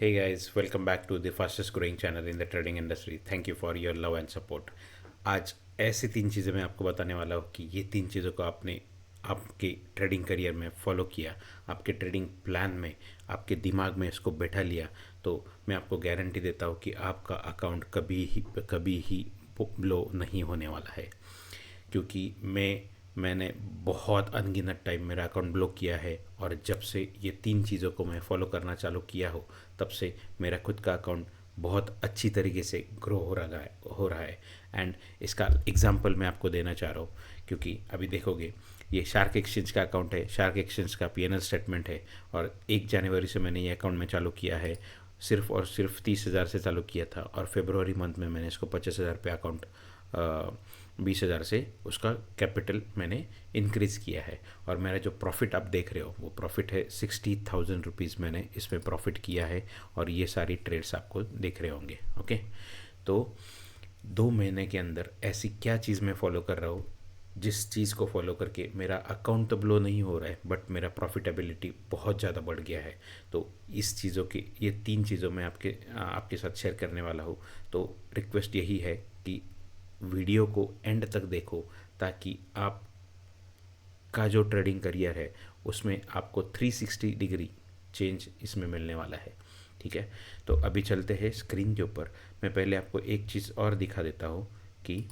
Hey guys, welcome back to the fastest growing channel in the trading industry. Thank you for your love and support. आज ऐसी तीन चीज़ें मैं आपको बताने वाला हूँ कि ये तीन चीज़ों को आपने आपके ट्रेडिंग करियर में फॉलो किया, आपके ट्रेडिंग प्लान में, आपके दिमाग में इसको बैठा लिया, तो मैं आपको गारंटी देता हूँ कि आपका अकाउंट कभी ही ब्लो नहीं होने वाला है। क्योंकि मैंने बहुत अनगिनत टाइम मेरा अकाउंट ब्लॉक किया है, और जब से ये तीन चीज़ों को मैं फॉलो करना चालू किया हो तब से मेरा खुद का अकाउंट बहुत अच्छी तरीके से ग्रो हो रहा है। एंड इसका एग्जांपल मैं आपको देना चाह रहा हूँ, क्योंकि अभी देखोगे ये शार्क एक्सचेंज का अकाउंट है, शार्क एक्सचेंज का पीएनएल स्टेटमेंट है, और 1 जनवरी से मैंने ये अकाउंट में चालू किया है। सिर्फ और सिर्फ 30,000 से चालू किया था, और फेब्रुवरी मंथ में मैंने इसको 50,000 पे अकाउंट 20,000 से उसका कैपिटल मैंने इंक्रीज़ किया है। और मेरा जो प्रॉफिट आप देख रहे हो वो प्रॉफिट है 60,000 रुपीज़ मैंने इसमें प्रॉफिट किया है, और ये सारी ट्रेड्स आपको देख रहे होंगे। ओके, तो 2 महीने के अंदर ऐसी क्या चीज़ मैं फॉलो कर रहा हूँ जिस चीज़ को फॉलो करके मेरा अकाउंट तो ब्लो नहीं हो रहा है, बट मेरा प्रॉफिटेबिलिटी बहुत ज़्यादा बढ़ गया है। तो इस चीज़ों की ये तीन चीज़ों में आपके साथ शेयर करने वाला हूँ। तो रिक्वेस्ट यही है कि वीडियो को एंड तक देखो, ताकि आपका जो ट्रेडिंग करियर है उसमें आपको 360 डिग्री चेंज इसमें मिलने वाला है। ठीक है, तो अभी चलते हैं स्क्रीन के ऊपर। मैं पहले आपको एक चीज़ और दिखा देता हूँ कि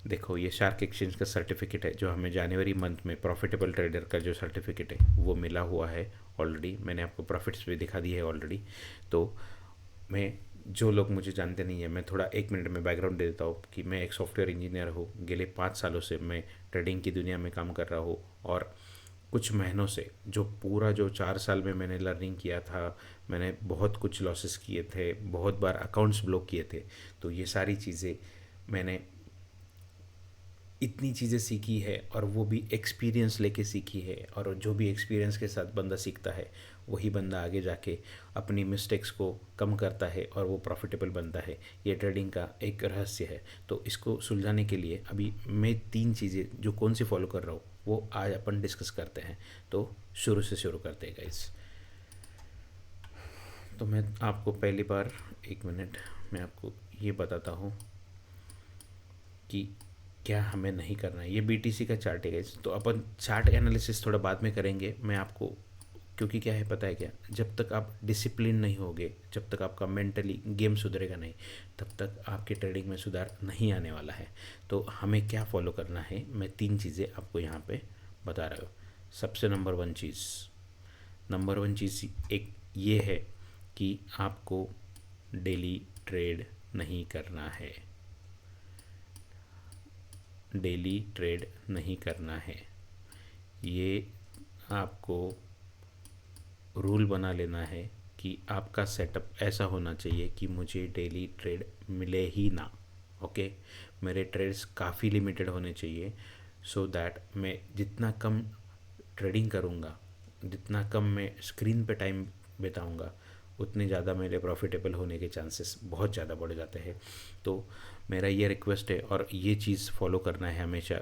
देखो, ये शार्क एक्सचेंज का सर्टिफिकेट है जो हमें जनवरी मंथ में प्रॉफिटेबल ट्रेडर का जो सर्टिफिकेट है वो मिला हुआ है ऑलरेडी। मैंने आपको प्रॉफिट्स भी दिखा दी है ऑलरेडी। तो मैं जो लोग मुझे जानते नहीं है, मैं थोड़ा 1 मिनट में बैकग्राउंड दे देता हूँ कि मैं एक सॉफ्टवेयर इंजीनियर हूँ। गेले 5 सालों से मैं ट्रेडिंग की दुनिया में काम कर रहा हूँ, और कुछ महीनों से जो 4 साल में मैंने लर्निंग किया था, मैंने बहुत कुछ लॉसेस किए थे, बहुत बार अकाउंट्स ब्लॉक किए थे। तो ये सारी चीज़ें मैंने इतनी चीज़ें सीखी है, और वो भी एक्सपीरियंस लेके सीखी है। और जो भी एक्सपीरियंस के साथ बंदा सीखता है वही बंदा आगे जाके अपनी मिस्टेक्स को कम करता है और वो प्रॉफिटेबल बनता है। ये ट्रेडिंग का एक रहस्य है। तो इसको सुलझाने के लिए अभी मैं तीन चीज़ें जो कौन सी फॉलो कर रहा हूँ वो आज अपन डिस्कस करते हैं। तो शुरू से शुरू करते हैं गाइस। तो मैं आपको पहली बार 1 मिनट मैं आपको ये बताता हूँ कि क्या हमें नहीं करना है। ये बीटीसी का चार्ट है गाइस, तो अपन चार्ट एनालिसिस थोड़ा बाद में करेंगे। मैं आपको, क्योंकि क्या है पता है क्या, जब तक आप डिसिप्लिन नहीं होगे, जब तक आपका मेंटली गेम सुधरेगा नहीं, तब तक आपके ट्रेडिंग में सुधार नहीं आने वाला है। तो हमें क्या फॉलो करना है, मैं तीन चीज़ें आपको यहाँ पे बता रहा हूँ। सबसे नंबर वन चीज़ एक ये है कि आपको डेली ट्रेड नहीं करना है। डेली ट्रेड नहीं करना है, ये आपको रूल बना लेना है कि आपका सेटअप ऐसा होना चाहिए कि मुझे डेली ट्रेड मिले ही ना। ओके, मेरे ट्रेड्स काफ़ी लिमिटेड होने चाहिए, सो दैट मैं जितना कम ट्रेडिंग करूँगा, जितना कम मैं स्क्रीन पे टाइम बिताऊँगा, उतने ज़्यादा मेरे प्रॉफिटेबल होने के चांसेस बहुत ज़्यादा बढ़ जाते हैं। तो मेरा ये रिक्वेस्ट है, और ये चीज़ फॉलो करना है हमेशा।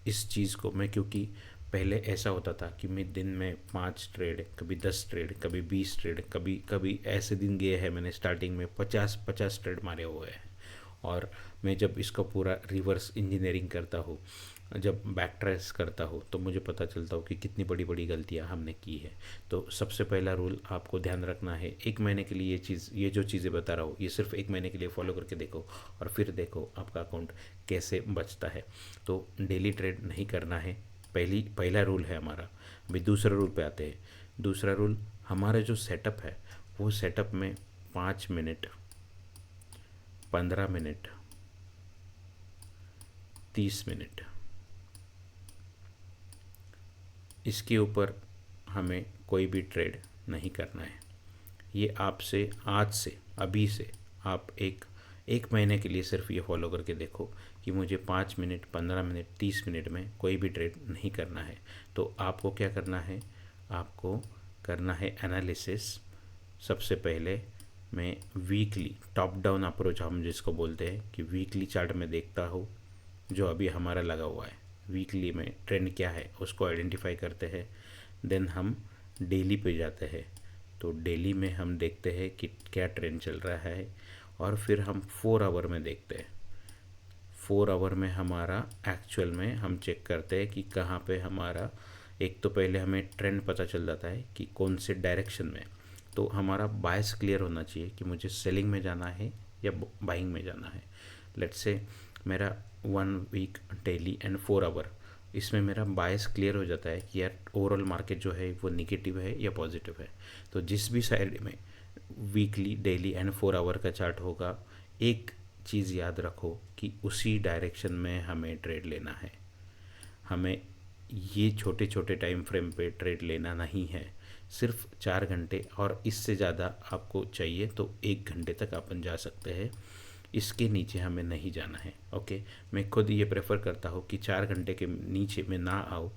इस चीज़ को मैं, क्योंकि पहले ऐसा होता था कि मैं दिन में 5 ट्रेड, कभी 10 ट्रेड, कभी 20 ट्रेड, कभी कभी ऐसे दिन गए हैं मैंने स्टार्टिंग में 50-50 ट्रेड मारे हुए हैं। और मैं जब इसको पूरा रिवर्स इंजीनियरिंग करता हूँ, जब बैक ट्रेस करता हूँ, तो मुझे पता चलता हो कि कितनी बड़ी बड़ी गलतियाँ हमने की है। तो सबसे पहला रूल आपको ध्यान रखना है, 1 महीने के लिए ये जो चीज़ें बता रहा हूँ, ये सिर्फ 1 महीने के लिए फॉलो करके देखो, और फिर देखो आपका अकाउंट कैसे बचता है। तो डेली ट्रेड नहीं करना है, पहला रूल है हमारा। अभी दूसरे रूल पे आते हैं। दूसरा रूल, हमारा जो सेटअप है वो सेटअप में 5 मिनट, 15 मिनट, 30 मिनट, इसके ऊपर हमें कोई भी ट्रेड नहीं करना है। ये आपसे आज से, अभी से आप एक महीने के लिए सिर्फ ये फॉलो करके देखो कि मुझे 5 मिनट, 15 मिनट, 30 मिनट में कोई भी ट्रेड नहीं करना है। तो आपको क्या करना है, आपको करना है एनालिसिस। सबसे पहले मैं वीकली टॉप डाउन अप्रोच हम जिसको बोलते हैं, कि वीकली चार्ट में देखता हूँ जो अभी हमारा लगा हुआ है, वीकली में ट्रेंड क्या है उसको आइडेंटिफाई करते हैं। देन हम डेली पे जाते हैं। तो डेली में हम देखते हैं कि क्या ट्रेंड चल रहा है, और फिर हम 4 आवर में देखते हैं। 4 आवर में हमारा एक्चुअल में हम चेक करते हैं कि कहाँ पे हमारा, एक तो पहले हमें ट्रेंड पता चल जाता है कि कौन से डायरेक्शन में, तो हमारा बायस क्लियर होना चाहिए कि मुझे सेलिंग में जाना है या बाइंग में जाना है। लेट्स से मेरा 1 वीक डेली एंड 4 आवर, इसमें मेरा बायस क्लियर हो जाता है कि यार ओवरऑल मार्केट जो है वो निगेटिव है या पॉजिटिव है। तो जिस भी साइड में वीकली, डेली एंड 4 आवर का चार्ट होगा, एक चीज़ याद रखो कि उसी डायरेक्शन में हमें ट्रेड लेना है। हमें ये छोटे छोटे टाइम फ्रेम पे ट्रेड लेना नहीं है। सिर्फ 4 घंटे, और इससे ज़्यादा आपको चाहिए तो 1 घंटे तक अपन जा सकते हैं, इसके नीचे हमें नहीं जाना है। ओके, मैं खुद ये प्रेफर करता हूँ कि 4 घंटे के नीचे मैं ना आऊँ,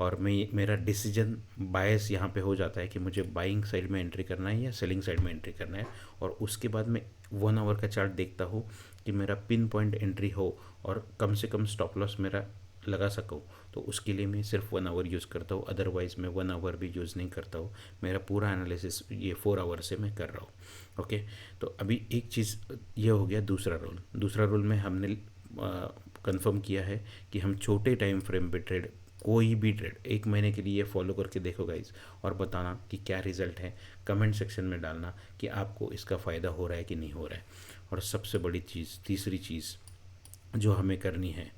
और मेरा डिसीजन बायस यहाँ पे हो जाता है कि मुझे बाइंग साइड में एंट्री करना है या सेलिंग साइड में एंट्री करना है। और उसके बाद मैं 1 आवर का चार्ट देखता हूँ कि मेरा पिन पॉइंट एंट्री हो और कम से कम स्टॉप लॉस मेरा लगा सकूँ। तो उसके लिए मैं सिर्फ 1 आवर यूज़ करता हूँ, अदरवाइज़ मैं 1 आवर भी यूज़ नहीं करता हूँ। मेरा पूरा एनालिसिस ये 4 आवर से मैं कर रहा हूँ। ओके, तो अभी एक चीज़ ये हो गया दूसरा रूल में हमने कंफर्म किया है कि हम छोटे टाइम फ्रेम पे ट्रेड, कोई भी ट्रेड 1 महीने के लिए फॉलो करके देखो गाइज, और बताना कि क्या रिज़ल्ट है। कमेंट सेक्शन में डालना कि आपको इसका फ़ायदा हो रहा है कि नहीं हो रहा है। और सबसे बड़ी चीज़, तीसरी चीज़ जो हमें करनी है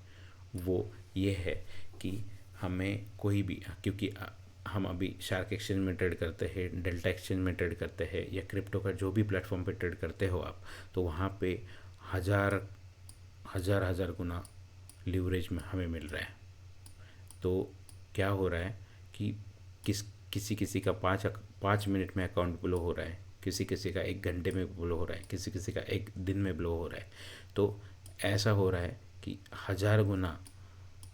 वो ये है कि हमें कोई भी, क्योंकि हम अभी शार्क एक्सचेंज में ट्रेड करते हैं, डेल्टा एक्सचेंज में ट्रेड करते हैं, या क्रिप्टो का जो भी प्लेटफॉर्म पे ट्रेड करते हो आप, तो वहाँ पे हज़ार हज़ार गुना लीवरेज में हमें मिल रहा है। तो क्या हो रहा है कि किसी किसी का 5 मिनट में अकाउंट ब्लो हो रहा है, किसी किसी का 1 घंटे में ब्लो हो रहा है, किसी किसी का 1 दिन में ब्लो हो रहा है। तो ऐसा हो रहा है कि 1000 गुना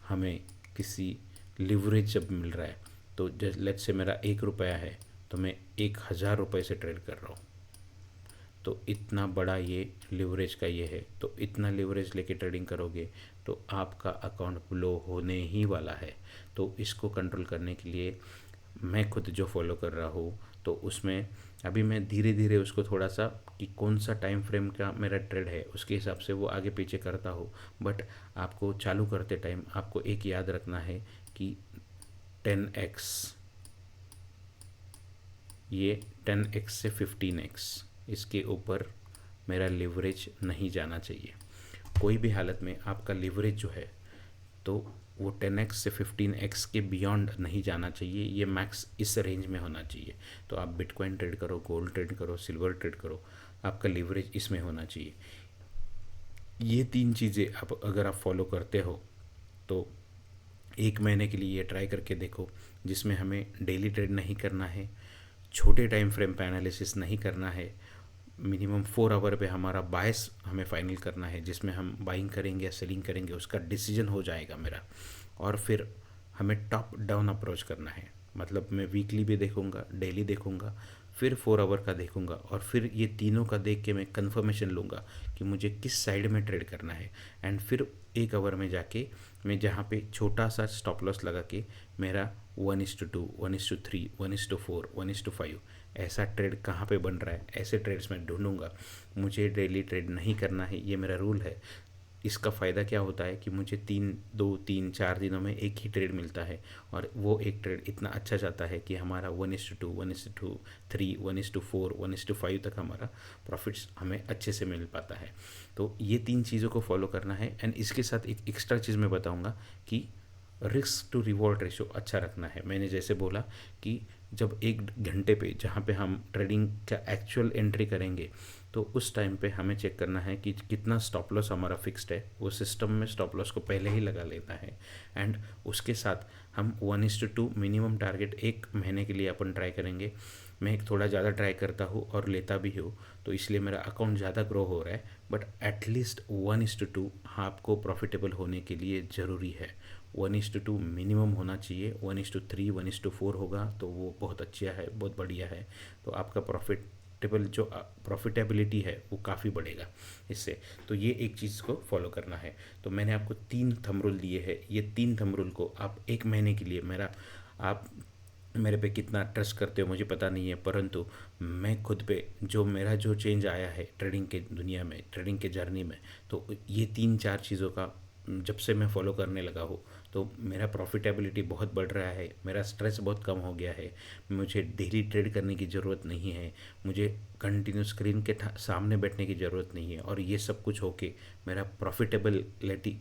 हमें किसी लिवरेज जब मिल रहा है, तो लेट्स से मेरा 1 रुपया है तो मैं 1000 रुपये से ट्रेड कर रहा हूँ। तो इतना बड़ा ये लिवरेज का ये है, तो इतना लिवरेज लेके ट्रेडिंग करोगे तो आपका अकाउंट ब्लो होने ही वाला है। तो इसको कंट्रोल करने के लिए मैं खुद जो फॉलो कर रहा हूँ, तो उसमें अभी मैं धीरे धीरे उसको थोड़ा सा, कि कौन सा टाइम फ्रेम का मेरा ट्रेड है उसके हिसाब से वो आगे पीछे करता हूँ। बट आपको चालू करते टाइम आपको एक याद रखना है कि 10x, ये 10x से 15x, इसके ऊपर मेरा लिवरेज नहीं जाना चाहिए। कोई भी हालत में आपका लिवरेज जो है तो वो 10x से 15x के बियॉन्ड नहीं जाना चाहिए, ये मैक्स इस रेंज में होना चाहिए। तो आप बिटकॉइन ट्रेड करो, गोल्ड ट्रेड करो, सिल्वर ट्रेड करो, आपका लिवरेज इसमें होना चाहिए। ये 3 चीज़ें अगर आप फॉलो करते हो तो 1 महीने के लिए ये ट्राई करके देखो, जिसमें हमें डेली ट्रेड नहीं करना है, छोटे टाइम फ्रेम पे एनालिसिस नहीं करना है, मिनिमम 4 आवर पे हमारा बायस हमें फाइनल करना है, जिसमें हम बाइंग करेंगे या सेलिंग करेंगे उसका डिसीजन हो जाएगा मेरा। और फिर हमें टॉप डाउन अप्रोच करना है, मतलब मैं वीकली भी देखूंगा, डेली देखूंगा, फिर 4 आवर का देखूंगा, और फिर ये तीनों का देख के मैं कंफर्मेशन लूँगा कि मुझे किस साइड में ट्रेड करना है। एंड फिर 1 आवर में जाके मैं जहाँ पे छोटा सा स्टॉप लॉस लगा के मेरा 1:2, 1:3, 1:4, 1:5 ऐसा ट्रेड कहाँ पे बन रहा है, ऐसे ट्रेड्स मैं ढूंढूंगा। मुझे डेली ट्रेड नहीं करना है, ये मेरा रूल है। इसका फ़ायदा क्या होता है कि मुझे 2, 3, 4 दिनों में एक ही ट्रेड मिलता है, और वो एक ट्रेड इतना अच्छा जाता है कि हमारा 1:2, 1:3, 1:4, 1:5 तक हमारा प्रॉफिट्स हमें अच्छे से मिल पाता है। तो ये 3 चीज़ों को फॉलो करना है। एंड इसके साथ एक एक्स्ट्रा चीज़ मैं बताऊँगा कि रिस्क टू रिवॉर्ड रेशो अच्छा रखना है। मैंने जैसे बोला कि जब 1 घंटे पे जहाँ पे हम ट्रेडिंग का एक्चुअल एंट्री करेंगे, तो उस टाइम पे हमें चेक करना है कि कितना स्टॉप लॉस हमारा फिक्स्ड है, वो सिस्टम में स्टॉप लॉस को पहले ही लगा लेना है। एंड उसके साथ हम 1:2 मिनिमम टारगेट 1 महीने के लिए अपन ट्राई करेंगे। मैं थोड़ा ज़्यादा ट्राई करता हूँ और लेता भी हूँ, तो इसलिए मेरा अकाउंट ज़्यादा ग्रो हो रहा है। बट एटलीस्ट 1:2 आपको प्रॉफिटेबल होने के लिए ज़रूरी है। 1:2 मिनिमम होना चाहिए। 1:3, 1:4 होगा तो वो बहुत अच्छा है, बहुत बढ़िया है। तो आपका प्रॉफिटेबिलिटी है वो काफ़ी बढ़ेगा इससे। तो ये एक चीज़ को फॉलो करना है। तो मैंने आपको 3 थंब रूल दिए हैं, ये 3 थंब रूल को आप 1 महीने के लिए आप मेरे पे कितना ट्रस्ट करते हो मुझे पता नहीं है, परंतु मैं खुद पे जो मेरा जो चेंज आया है ट्रेडिंग के दुनिया में, ट्रेडिंग के जर्नी में, तो ये 3-4 चीज़ों का जब से मैं फॉलो करने लगा हूँ, तो मेरा प्रॉफिटेबिलिटी बहुत बढ़ रहा है, मेरा स्ट्रेस बहुत कम हो गया है, मुझे डेली ट्रेड करने की ज़रूरत नहीं है, मुझे कंटिन्यू स्क्रीन के सामने बैठने की ज़रूरत नहीं है, और ये सब कुछ होके मेरा प्रॉफिटेबिलिटी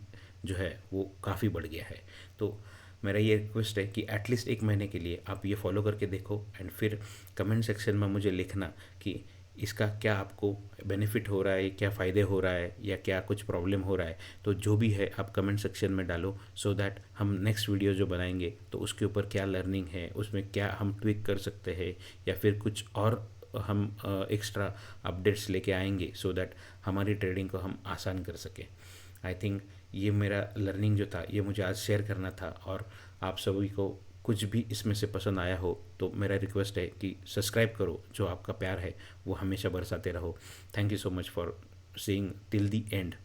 जो है वो काफ़ी बढ़ गया है। तो मेरा ये रिक्वेस्ट है कि एटलीस्ट एक महीने के लिए आप ये फॉलो करके देखो, एंड फिर कमेंट सेक्शन में मुझे लिखना कि इसका क्या आपको बेनिफिट हो रहा है, क्या फ़ायदे हो रहा है, या क्या कुछ प्रॉब्लम हो रहा है। तो जो भी है आप कमेंट सेक्शन में डालो, सो दैट हम नेक्स्ट वीडियो जो बनाएंगे तो उसके ऊपर क्या लर्निंग है, उसमें क्या हम ट्विक कर सकते हैं, या फिर कुछ और हम एक्स्ट्रा अपडेट्स लेके आएंगे, सो दैट हमारी ट्रेडिंग को हम आसान कर सकें। आई थिंक ये मेरा लर्निंग जो था ये मुझे आज शेयर करना था, और आप सभी को कुछ भी इसमें से पसंद आया हो तो मेरा रिक्वेस्ट है कि सब्सक्राइब करो, जो आपका प्यार है वो हमेशा बरसाते रहो। Thank you so much for seeing till the end.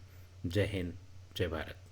जय हिंद, जय भारत।